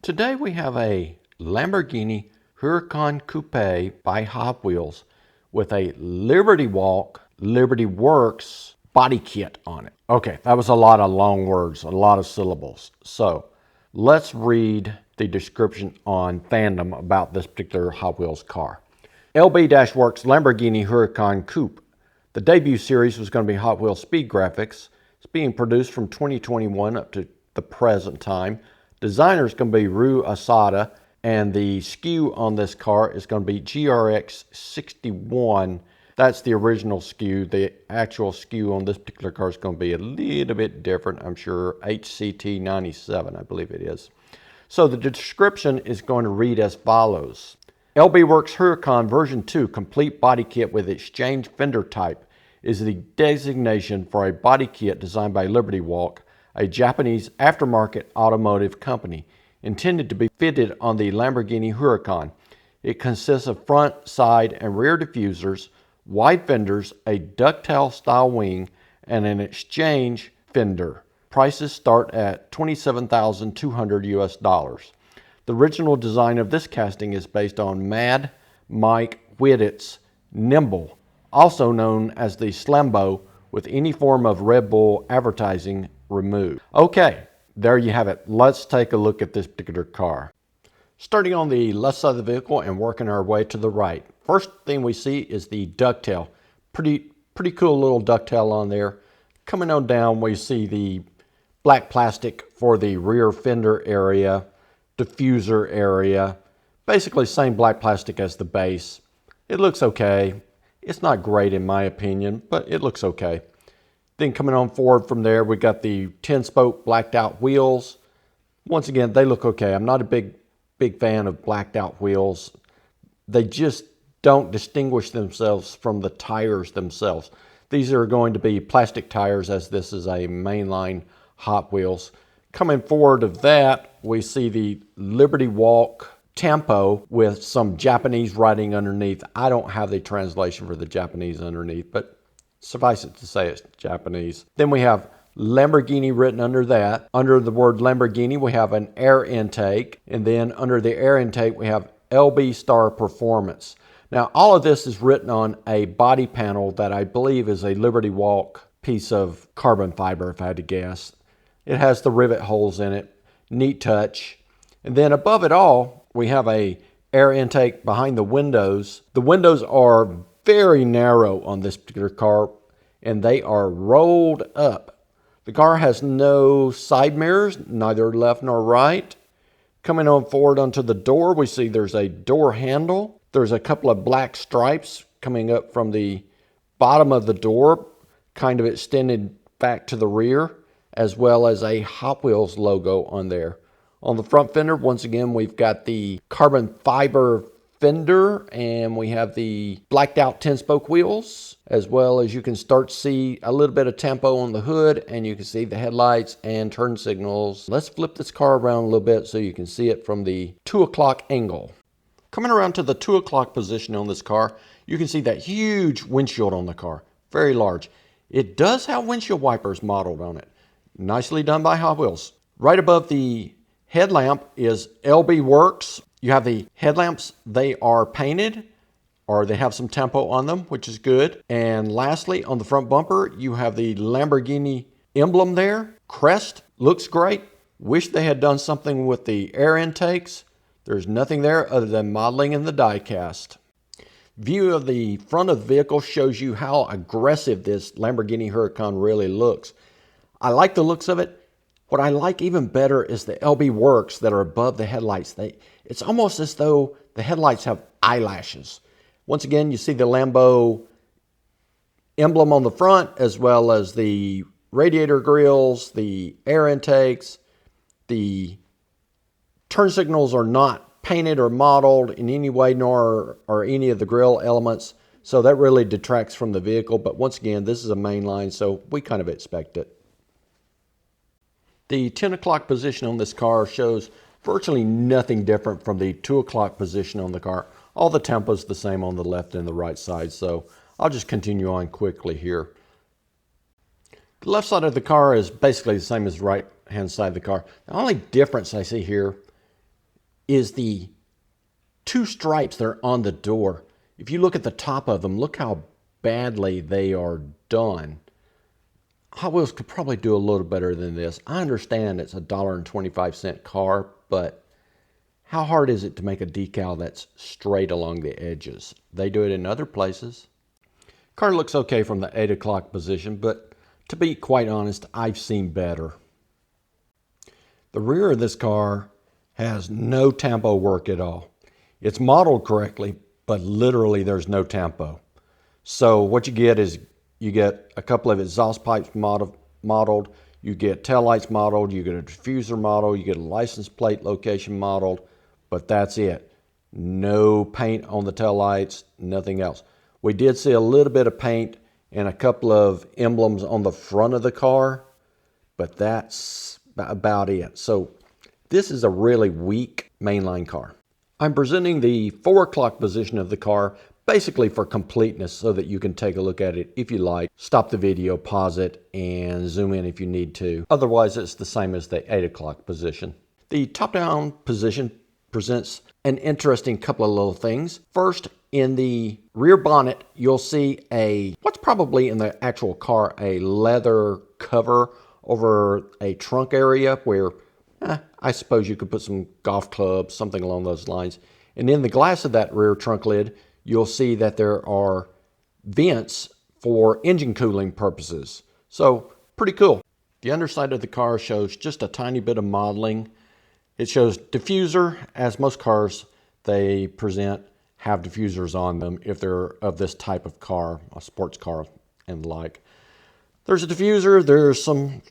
Today we have a Lamborghini Huracan Coupe by Hot Wheels with a Liberty Walk, Liberty Works body kit on it. Okay, that was a lot of long words, a lot of syllables. So let's read the description on Fandom about this particular Hot Wheels car. LB-Works Lamborghini Huracan Coupe. The debut series was going to be Hot Wheels Speed Graphics. It's being produced from 2021 up to the present time. Designer is going to be Rue Asada, and the SKU on this car is going to be GRX61. That's the original SKU. The actual SKU on this particular car is going to be a little bit different, I'm sure. HCT97, I believe it is. So the description is going to read as follows. LB Works Huracan version 2 complete body kit with exchange fender type is the designation for a body kit designed by Liberty Walk, a Japanese aftermarket automotive company, intended to be fitted on the Lamborghini Huracan. It consists of front, side, and rear diffusers, wide fenders, a ducktail style wing, and an exchange fender. Prices start at $27,200 US. The original design of this casting is based on Mad Mike Whittett's Nimble, also known as the Slambo, with any form of Red Bull advertising removed. Okay, there you have it. Let's take a look at this particular car. Starting on the left side of the vehicle and working our way to the right. First thing we see is the ducktail. Pretty cool little ducktail on there. Coming on down, we see the black plastic for the rear fender area, diffuser area. Basically same black plastic as the base. It looks okay. It's not great in my opinion, but it looks okay. Then coming on forward from there, we got the 10-spoke blacked out wheels. Once again, they look okay. I'm not a big fan of blacked out wheels. They just don't distinguish themselves from the tires themselves. These are going to be plastic tires, as this is a mainline Hot Wheels. Coming forward of that, we see the Liberty Walk tampo with some Japanese writing underneath. I don't have the translation for the Japanese underneath, but suffice it to say it's Japanese. Then we have Lamborghini written under that. Under the word Lamborghini, we have an air intake. And then under the air intake, we have LB Star Performance. Now, all of this is written on a body panel that I believe is a Liberty Walk piece of carbon fiber, if I had to guess. It has the rivet holes in it. Neat touch. And then above it all, we have a air intake behind the windows. The windows are very narrow on this particular car, and they are rolled up. The car has no side mirrors, neither left nor right. Coming on forward onto the door, we see there's a door handle. There's a couple of black stripes coming up from the bottom of the door, kind of extended back to the rear, as well as a Hot Wheels logo on there. On the front fender, once again, we've got the carbon fiber fender, and we have the blacked out 10-spoke wheels, as well as you can start to see a little bit of tampo on the hood, and you can see the headlights and turn signals. Let's flip this car around a little bit so you can see it from the 2 o'clock angle. Coming around to the 2 o'clock position on this car, you can see that huge windshield on the car, very large. It does have windshield wipers modeled on it. Nicely done by Hot Wheels. Right above the headlamp is LB Works. You have the headlamps, they are painted, or they have some tampo on them, which is good. And lastly, on the front bumper, you have the Lamborghini emblem there. Crest looks great. Wish they had done something with the air intakes. There's nothing there other than modeling in the die-cast. View of the front of the vehicle shows you how aggressive this Lamborghini Huracan really looks. I like the looks of it. What I like even better is the LB Works that are above the headlights. It's almost as though the headlights have eyelashes. Once again, you see the Lambo emblem on the front, as well as the radiator grills, the air intakes. The turn signals are not painted or modeled in any way, nor are any of the grill elements. So that really detracts from the vehicle. But once again, this is a mainline, so we kind of expect it. The 10 o'clock position on this car shows virtually nothing different from the 2 o'clock position on the car. All the tempo's the same on the left and the right side, so I'll just continue on quickly here. The left side of the car is basically the same as the right hand side of the car. The only difference I see here is the two stripes that are on the door. If you look at the top of them, look how badly they are done. Hot Wheels could probably do a little better than this. I understand it's a $1.25 car, but how hard is it to make a decal that's straight along the edges? They do it in other places. Car looks okay from the 8 o'clock position, but to be quite honest, I've seen better. The rear of this car has no tampo work at all. It's modeled correctly, but literally there's no tampo. So what you get is you get a couple of exhaust pipes modeled, you get taillights modeled, you get a diffuser model, you get a license plate location modeled, but that's it. No paint on the taillights, nothing else. We did see a little bit of paint and a couple of emblems on the front of the car, but that's about it. So this is a really weak mainline car. I'm presenting the 4 o'clock position of the car basically for completeness so that you can take a look at it if you like. Stop the video, pause it, and zoom in if you need to. Otherwise, it's the same as the 8 o'clock position. The top-down position presents an interesting couple of little things. First, in the rear bonnet, you'll see what's probably in the actual car, a leather cover over a trunk area where I suppose you could put some golf clubs, something along those lines. And in the glass of that rear trunk lid, you'll see that there are vents for engine cooling purposes. So pretty cool. The underside of the car shows just a tiny bit of modeling. It shows diffuser, as most cars they present have diffusers on them if they're of this type of car, a sports car and the like. There's a diffuser, there's some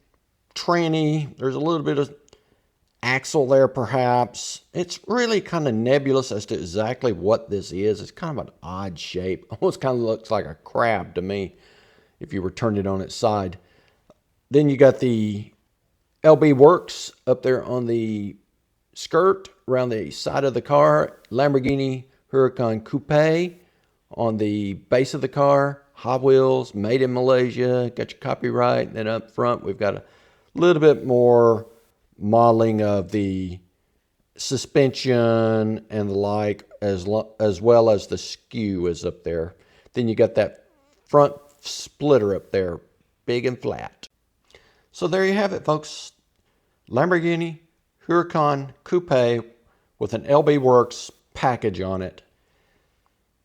tranny, there's a little bit of axle there perhaps. It's really kind of nebulous as to exactly what this is. It's kind of an odd shape. Almost kind of looks like a crab to me if you were turned it on its side. Then you got the LB Works up there on the skirt around the side of the car. Lamborghini Huracan Coupe on the base of the car. Hot Wheels, made in Malaysia. Got your copyright. And then up front we've got a little bit more modeling of the suspension and the like, as well as the skew is up there. Then you got that front splitter up there, big and flat. So there you have it, folks. Lamborghini Huracan Coupe with an LB Works package on it.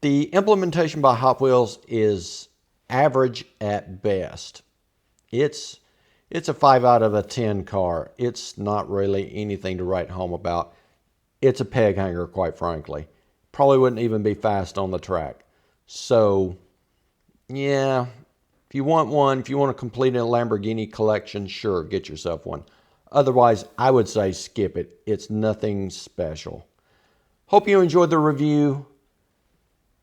The implementation by Hot Wheels is average at best. It's a 5 out of a 10 car. It's not really anything to write home about. It's a peg hanger, quite frankly. Probably wouldn't even be fast on the track. So, yeah, if you want one, if you want to complete a Lamborghini collection, sure, get yourself one. Otherwise, I would say skip it. It's nothing special. Hope you enjoyed the review.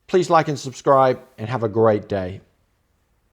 Please like and subscribe, and have a great day.